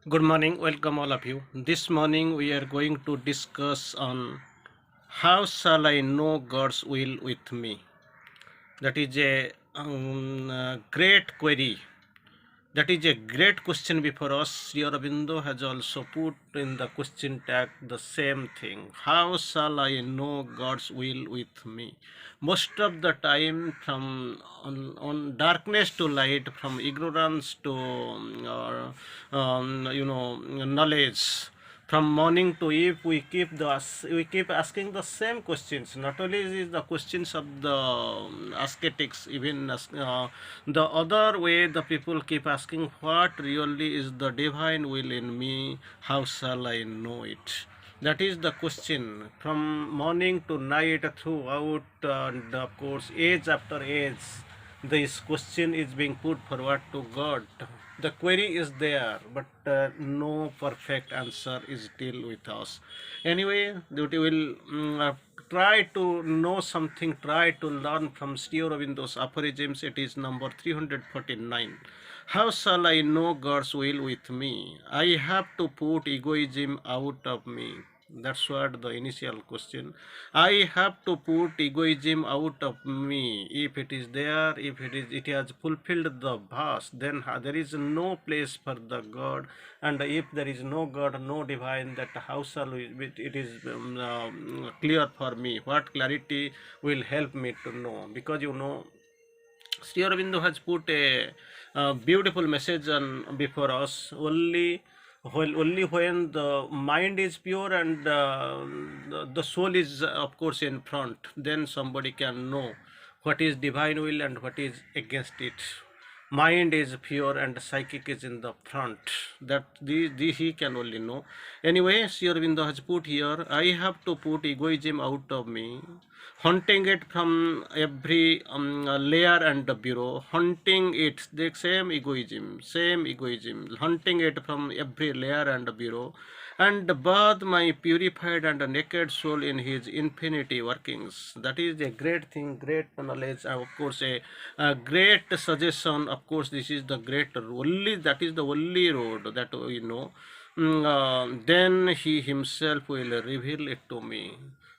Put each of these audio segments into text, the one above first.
Good morning, welcome all of you. This morning we are going to discuss on how shall I know God's will with me. That is a great query. That is a great question before us. Sri Aurobindo has also put in the question tag the same thing. How shall I know God's will with me? Most of the time, from on darkness to light, from ignorance to knowledge, from morning to eve, we keep asking the same questions. Not only is the questions of the ascetics, even the other way the people keep asking, what really is the divine will in me? How shall I know it? That is the question from morning to night throughout, and of course, age after age. This question is being put forward to God. The query is there, but no perfect answer is still with us. Anyway, we will try to know something, try to learn from Sri Aurobindo's aphorisms. It is number 349. How shall I know God's will with me? I have to put egoism out of me. That's what the initial question. I have to put egoism out of me. If it is there, if it has fulfilled the verse, then there is no place for the God. And if there is no God, no divine, that how shall it is clear for me. What clarity will help me to know? Because Sri Aurobindo has put a beautiful message on before us. Only when the mind is pure and the soul is, of course, in front, then somebody can know what is divine will and what is against it. Mind is pure and psychic is in the front. That the he can only know. Anyway, Sri Aurobindo has put here, I have to put egoism out of me, hunting it from every layer and bureau, hunting it, the same egoism, hunting it from every layer and bureau, and bathe my purified and naked soul in his infinity workings. That is a great thing, great knowledge, of course, a great suggestion. Of course, this is the great only, that is the only road that we know. Then he himself will reveal it to me.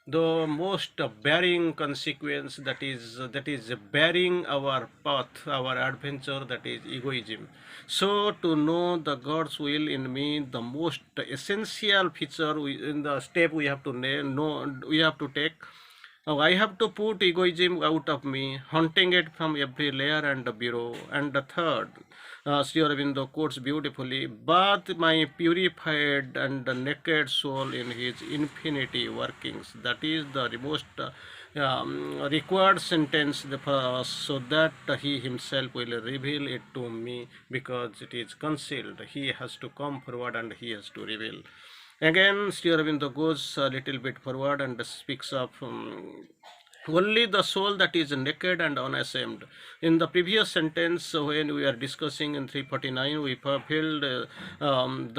The most bearing consequence, that is bearing our path, our adventure, that is egoism. So to know the God's will in me, the most essential feature in the step we have to know, we have to take. I have to put egoism out of me, hunting it from every layer and bureau. And the third, Sri Aurobindo quotes beautifully, bathe my purified and naked soul in his infinity workings. That is the most required sentence for us, so that he himself will reveal it to me, because it is concealed. He has to come forward and he has to reveal. Again, Sri Aurobindo goes a little bit forward and speaks of only the soul that is naked and unashamed. In the previous sentence, when we are discussing in 349, we fulfilled about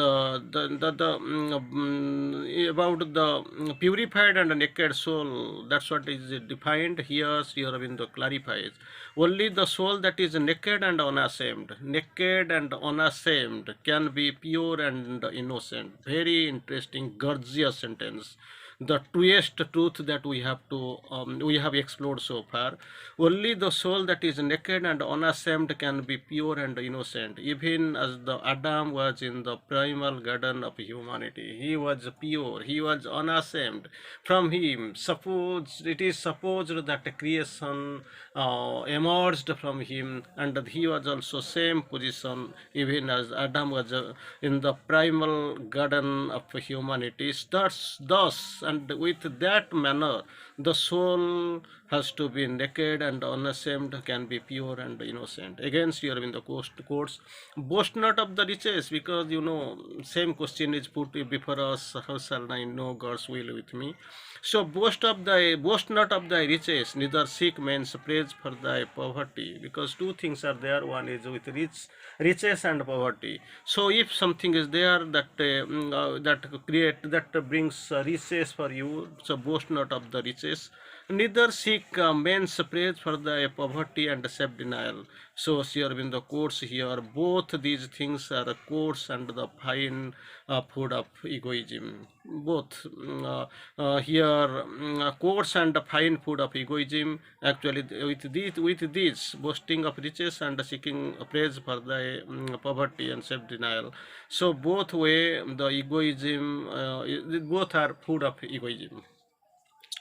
the purified and naked soul. That's what is defined here. Sri Aurobindo clarifies. Only the soul that is naked and unashamed can be pure and innocent. Very interesting, gorgeous sentence, the truest truth that we have explored so far. Only the soul that is naked and unashamed can be pure and innocent. Even as the Adam was in the primal garden of humanity, he was pure, he was unashamed. From him, it is supposed that creation emerged from him, and he was also same position even as Adam was in the primal garden of humanity. Thus, and with that manner, the soul has to be naked and unashamed, can be pure and innocent. Again, Sri Aurobindo quotes, boast not of the riches, because same question is put before us, how shall I know God's will with me? So boast not of thy riches, neither seek men's praise for thy poverty, because two things are there. One is with riches and poverty. So if something is there that brings riches for you, so boast not of the riches. Neither seek men's praise for the poverty and self-denial. So Sri Aurobindo quotes here, both these things are coarse and the fine food of egoism. Both here coarse and fine food of egoism. Actually, with this boasting of riches and seeking praise for the poverty and self-denial. So both way the egoism, both are food of egoism.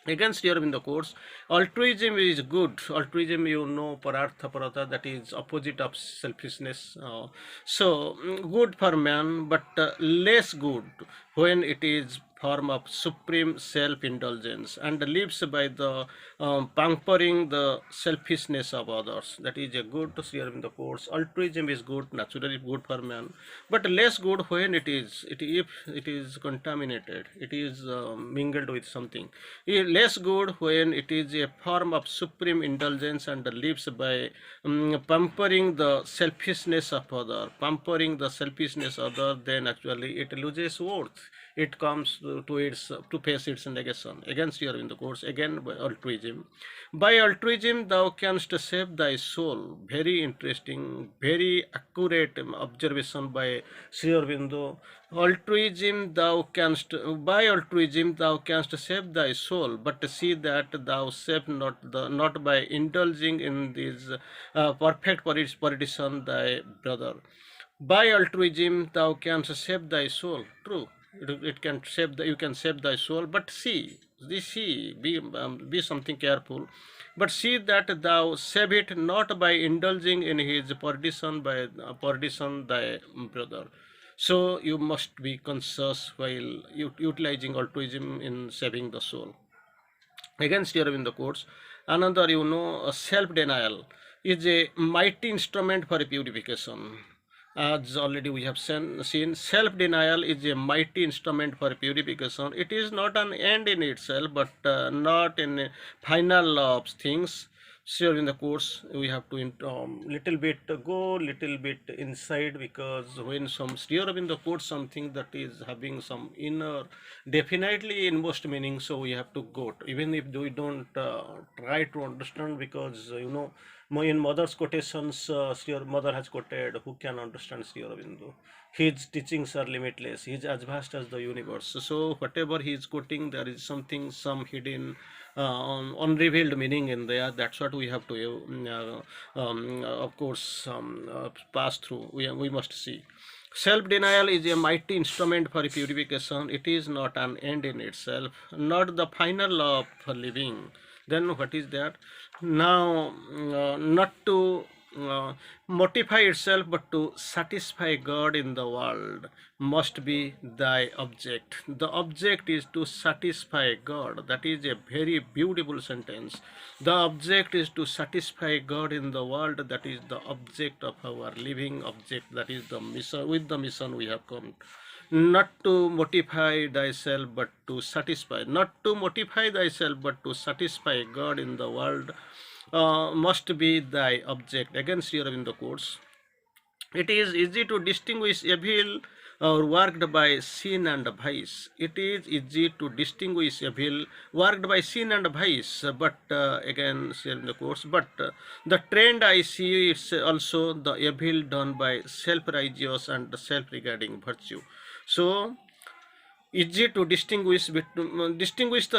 Against here in the course, altruism is good. Altruism, you know, parartha parata, that is opposite of selfishness. Good for man, but less good when it is form of supreme self-indulgence and lives by the pampering the selfishness of others. That is a good here in the course. Altruism is good, naturally good for man, but less good when if it is contaminated, it is mingled with something. Less good when it is a form of supreme indulgence and lives by pampering the selfishness of other, pampering the selfishness of other. Then actually it loses worth. It comes to its to face its negation. Against here in the course, again by altruism. By altruism thou canst save thy soul. Very interesting, very accurate observation by Sri Aurobindo. Altruism thou canst, by altruism thou canst save thy soul, but see that thou save not by indulging in this perfect politician thy brother. By altruism thou canst save thy soul. True, it can save you can save thy soul, but be something careful. But see that thou save it not by indulging in his perdition by perdition thy brother. So you must be conscious while utilizing altruism in saving the soul. Against here in the courts, another, self-denial is a mighty instrument for purification. As already we have seen, self-denial is a mighty instrument for purification. It is not an end in itself, but not in a final law of things. Sure, in the course we have to little bit go little bit inside, because when some steer up in the course something that is having some inner definitely inmost meaning, so we have to go even if we don't try to understand, because in mother's quotations, Sri mother has quoted, who can understand Sri Aurobindo? His teachings are limitless. He is as vast as the universe. So whatever he is quoting, there is something, some hidden, unrevealed meaning in there. That's what we have to, of course, pass through. We must see. Self-denial is a mighty instrument for purification. It is not an end in itself, not the final law of living. Then what is that? Now, not to mortify itself, but to satisfy God in the world must be thy object. The object is to satisfy God. That is a very beautiful sentence. The object is to satisfy God in the world. That is the object of our living object. That is the mission. With the mission we have come. Not to mortify thyself, but to satisfy. Not to mortify thyself, but to satisfy God in the world must be thy object. Against here in the course, it is easy to distinguish evil worked by sin and vice. It is easy to distinguish evil worked by sin and vice, but again, here in the course, but the trend I see is also the evil done by self-righteous and self-regarding virtue. So easy to distinguish the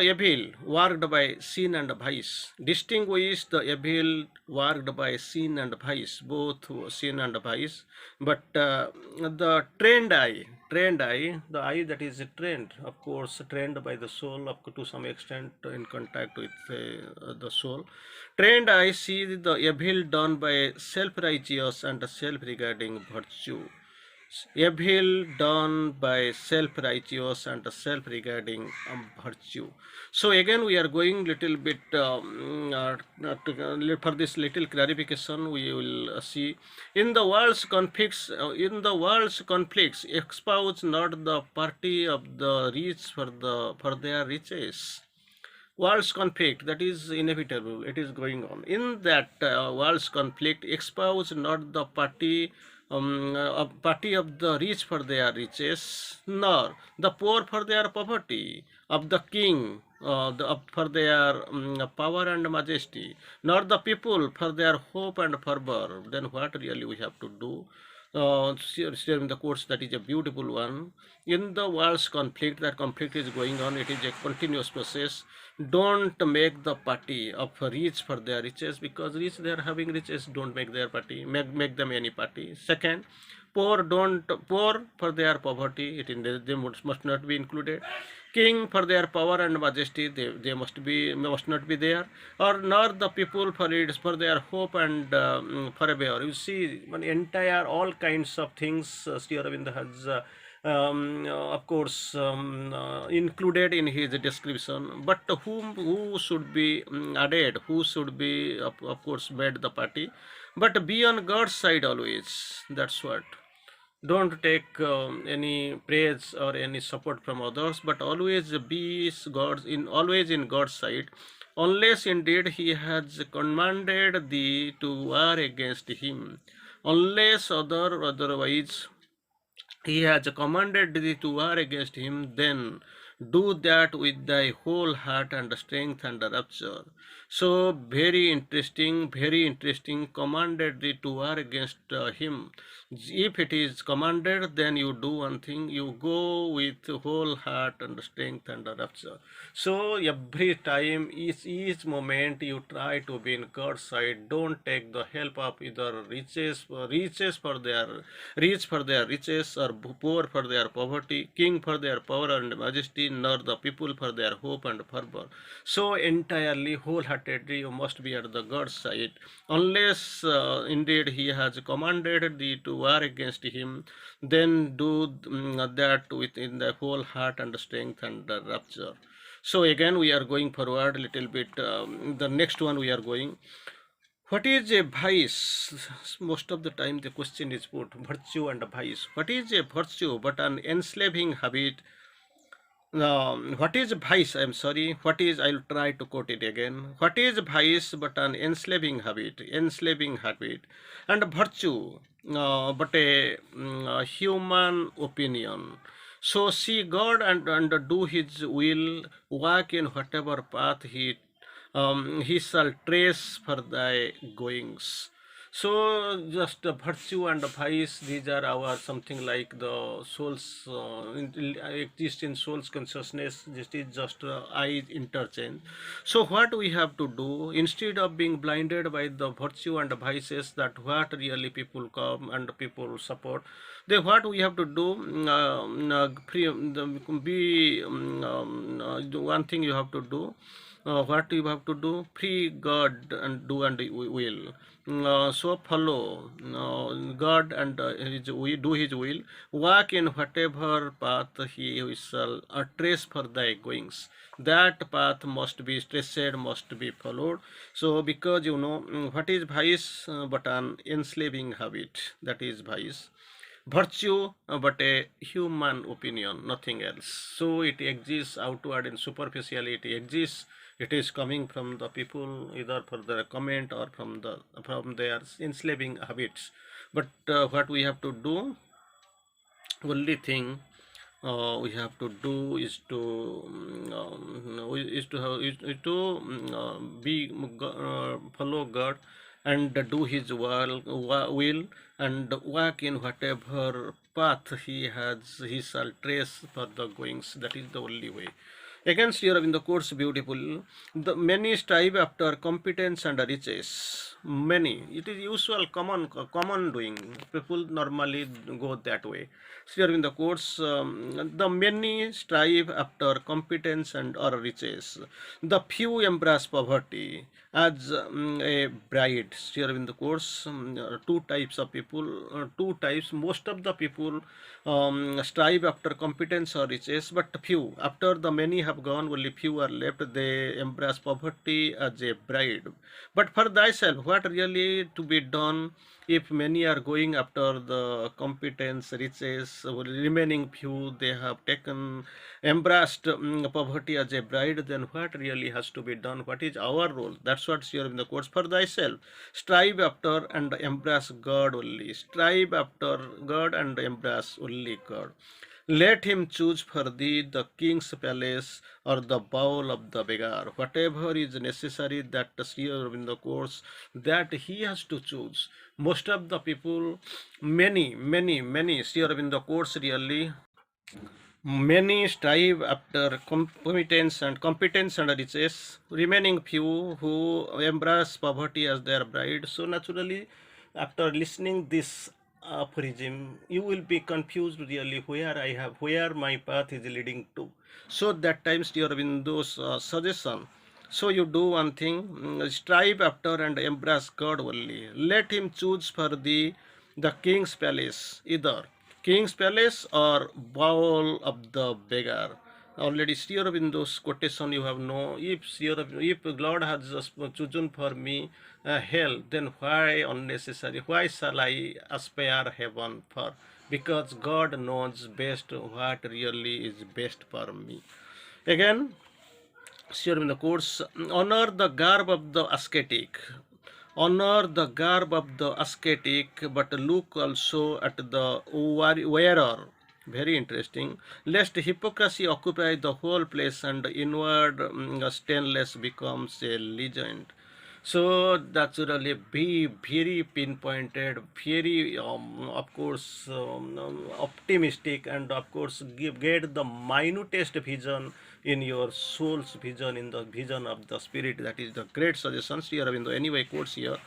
evil worked by sin and vice. Distinguish the evil worked by sin and vice, both sin and vice. But the trained eye, the eye that is trained, of course, trained by the soul up to some extent in contact with the soul. Trained eye see the evil done by self-righteous and self-regarding virtue. Evil done by self-righteous and self-regarding virtue. So again we are going little bit for this little clarification. We will see in the world's conflicts. Espouse not the party of the rich for their riches. World's conflict, that is inevitable, it is going on. In that world's conflict, espouse not the party of the rich for their riches, nor the poor for their poverty, of the king for their power and majesty, nor the people for their hope and fervor, then what really we have to do? Sharing the course, that is a beautiful one. In the world's conflict, that conflict is going on, it is a continuous process. Don't make the party of rich for their riches, because rich they are having riches, don't make their party, make them any party. Second, poor don't poor for their poverty, they must not be included. King for their power and majesty, they must not be there, or nor the people for it for their hope and forever. You see, one entire all kinds of things Sri Aurobindo has of course included in his description. But who should be added, who should be of course made the party, but be on God's side always. That's what. Don't take any praise or any support from others, but always be God's in always in God's side, unless indeed He has commanded thee to war against Him, unless otherwise He has commanded thee to war against Him, then do that with thy whole heart and strength and rapture. So very interesting, commanded thee to war against Him. If it is commanded, then you do one thing, you go with whole heart and strength and rapture. So every time, each moment, you try to be in God's side. Don't take the help of either riches for their rich for their riches, or poor for their poverty, king for their power and majesty, nor the people for their hope and fervor. So entirely, wholeheartedly, you must be at the God's side, unless indeed He has commanded thee to war against Him, then do that within the whole heart and strength and rapture. So again, we are going forward a little bit. The next one we are going. What is a vice? Most of the time the question is put virtue and vice. What is a virtue but an enslaving habit? What is vice? I'm sorry. What is, I'll try to quote it again. What is vice but an enslaving habit? Enslaving habit. And virtue, but a human opinion. So see God and do His will, walk in whatever path He shall trace for thy goings. So just virtue and vice, these are our something like the soul's exist in soul's consciousness. This is just I interchange. So what we have to do, instead of being blinded by the virtue and vices, that what really people come and people support, then what we have to do, one thing you have to do, what you have to do, free God and do and will. So follow God and we do His will, walk in whatever path He shall trace for thy goings. That path must be traced, must be followed. So because what is vice but an enslaving habit, that is vice. Virtue but a human opinion, nothing else. So it exists outward and superficially, it exists, it is coming from the people either for their comment or from their enslaving habits. But what we have to do, only thing we have to do is to be follow God and do His will and walk in whatever path He shall trace for the goings. That is the only way. Against here in the course beautiful, the many strive after competence and riches. Many, it is usual, common doing. People normally go that way. Here in the course, the many strive after competence and or riches. The few embrace poverty as a bride. Here in the course, two types of people, two types. Most of the people strive after competence or riches, but few. After the many have gone, only few are left. They embrace poverty as a bride. But for thyself, what really to be done? If many are going after the competence, riches, remaining few they have taken, embraced poverty as a bride, then what really has to be done? What is our role? That's what's here in the quotes. For thyself, strive after and embrace God only. Strive after God and embrace only God. Let him choose for thee the king's palace or the bowl of the beggar. Whatever is necessary that Sri Aurobindo quotes, that he has to choose. Most of the people, many Sri Aurobindo quotes really, many strive after competence and riches, remaining few who embrace poverty as their bride. So naturally, after listening this aphorism, you will be confused really where my path is leading to. So that times Sri Aurobindo's suggestion. So you do one thing, strive after and embrace God only. Let him choose for thee the king's palace, either king's palace or bowl of the beggar. Already Sri Aurobindo's quotation you have known. If Lord has chosen for me hell, then why unnecessary? Why shall I aspire heaven for? Because God knows best what really is best for me. Again, sure, in the course, honor the garb of the ascetic. Honor the garb of the ascetic, but look also at the wearer. Very interesting. Lest hypocrisy occupy the whole place and inward stainless becomes a legend. So that's really be very pinpointed, very of course optimistic, and of course get the minutest vision in your soul's vision, in the vision of the spirit. That is the great suggestion Sri Aurobindo anyway quotes here.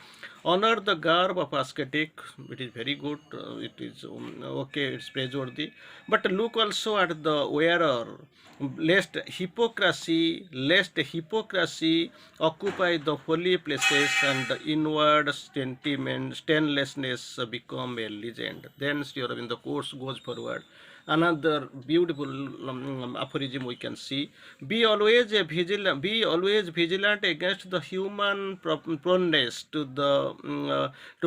Honor the garb of ascetic, it is very good, it is okay, it's praiseworthy, but look also at the wearer, lest hypocrisy occupy the holy places and the inward sentiment stainlessness become a legend. Then Sri Aurobindo course goes forward. Another beautiful aphorism we can see: be always vigilant against the human proneness to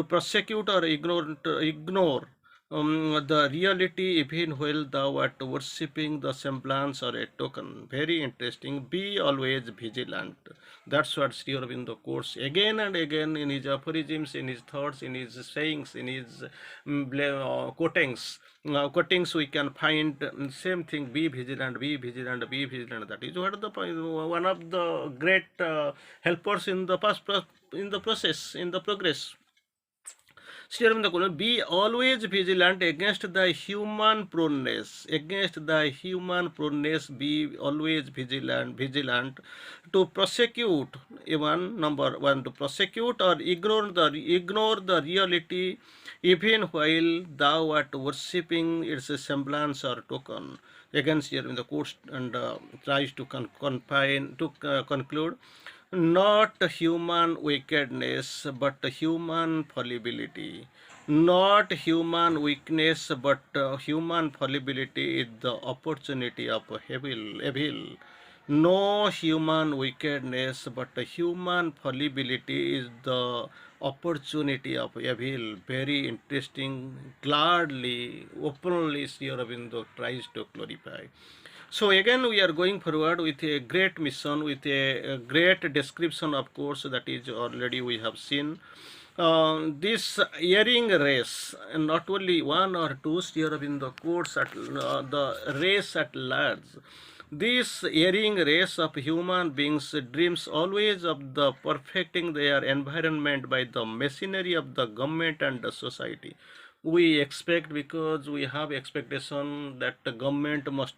prosecute or ignore the reality even while thou art worshipping the semblance or a token. Very interesting. Be always vigilant. That's what Sri Aurobindo quotes again and again in his aphorisms, in his thoughts, in his sayings, in his quotings. Quotings we can find same thing: be vigilant, be vigilant, be vigilant. That is what the one of the great helpers in the in the process, in the progress. Be always vigilant against the human proneness. Against the human proneness, be always vigilant to prosecute. Even number one, to prosecute or ignore the reality, even while thou art worshipping its semblance or token. Against here in the course and tries to conclude, not human wickedness but human fallibility, not human weakness but human fallibility is the opportunity of evil. No human wickedness but human fallibility is the opportunity of evil. Very interesting, gladly, openly Sri Aurobindo tries to clarify. So again we are going forward with a great mission, with a great description, of course, that is already we have seen. This earring race, and not only one or two, here in the course at the race at large. This earring race of human beings dreams always of the perfecting their environment by the machinery of the government and the society. We expect, because we have expectation that the government must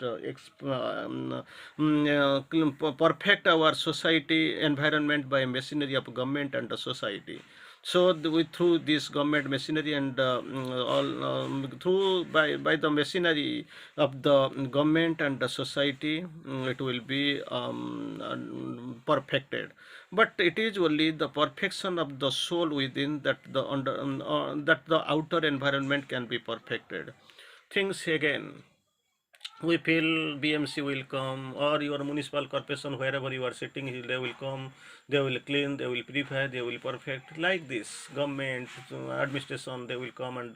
perfect our society environment by machinery of government and the society. So through this government machinery and all through by the machinery of the government and the society, it will be perfected. But it is only the perfection of the soul within that the outer environment can be perfected. Things again, we feel BMC will come, or your municipal corporation, wherever you are sitting, they will come, they will clean, they will purify, they will perfect. Like this, government, administration, they will come and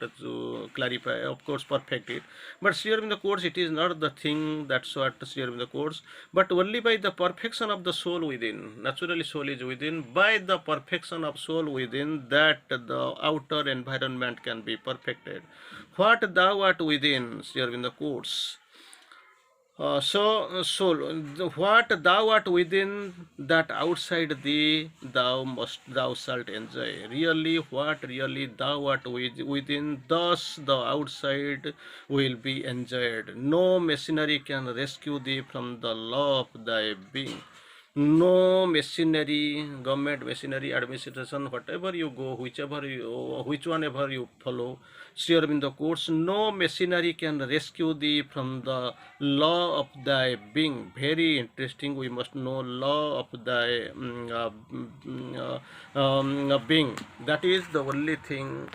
clarify, of course, perfect it. But here in the course, it is not the thing that's what here in the course, but only by the perfection of the soul within. Naturally, soul is within. By the perfection of soul within, that the outer environment can be perfected. What thou art within, here in the course. What thou art within, that outside thee thou shalt enjoy. Really, what really thou art within, thus the outside will be enjoyed. No machinery can rescue thee from the law of thy being. No machinery, government machinery, administration, whatever you go, which one ever you follow, steer in the course, no machinery can rescue thee from the law of thy being. Very interesting. We must know law of thy being. That is the only thing.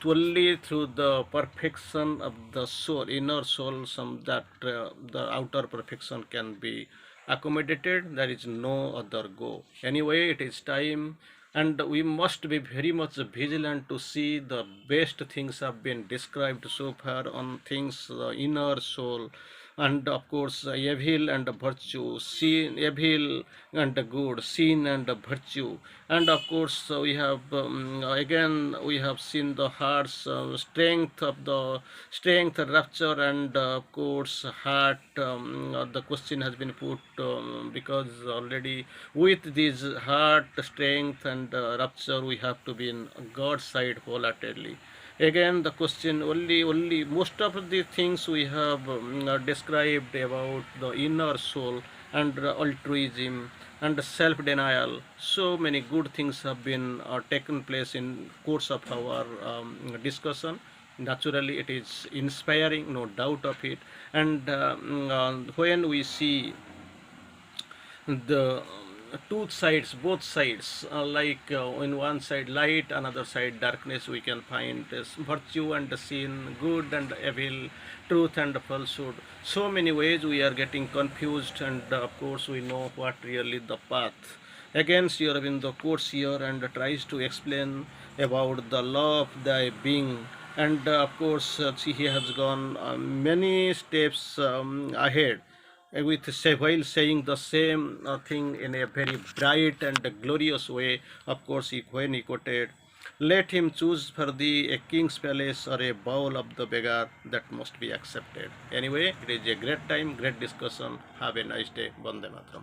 Only through the perfection of the soul, inner soul, some that the outer perfection can be accommodated. There is no other go. Anyway, it is time, and we must be very much vigilant to see the best things have been described so far on things, the inner soul, and of course evil and virtue, sin, evil and good, sin and virtue, and of course we have again we have seen the heart's strength of the strength, rapture, and of course heart. The question has been put because already with this heart strength and rapture we have to be in God's side wholeheartedly. Again the question, only most of the things we have described about the inner soul and altruism and self-denial. So many good things have been taken place in course of our discussion. Naturally it is inspiring, no doubt of it. And when we see the two sides, both sides, like in one side light, another side darkness, we can find virtue and sin, good and evil, truth and falsehood. So many ways we are getting confused, and of course we know what really the path. Again, Sri Aurobindo quotes here and tries to explain about the law of thy being, and of course he has gone many steps ahead with while saying the same thing in a very bright and glorious way. Of course, when he quoted, "Let him choose for thee a king's palace or a bowl of the beggar, that must be accepted." Anyway, it is a great time, great discussion. Have a nice day. Bande Matram.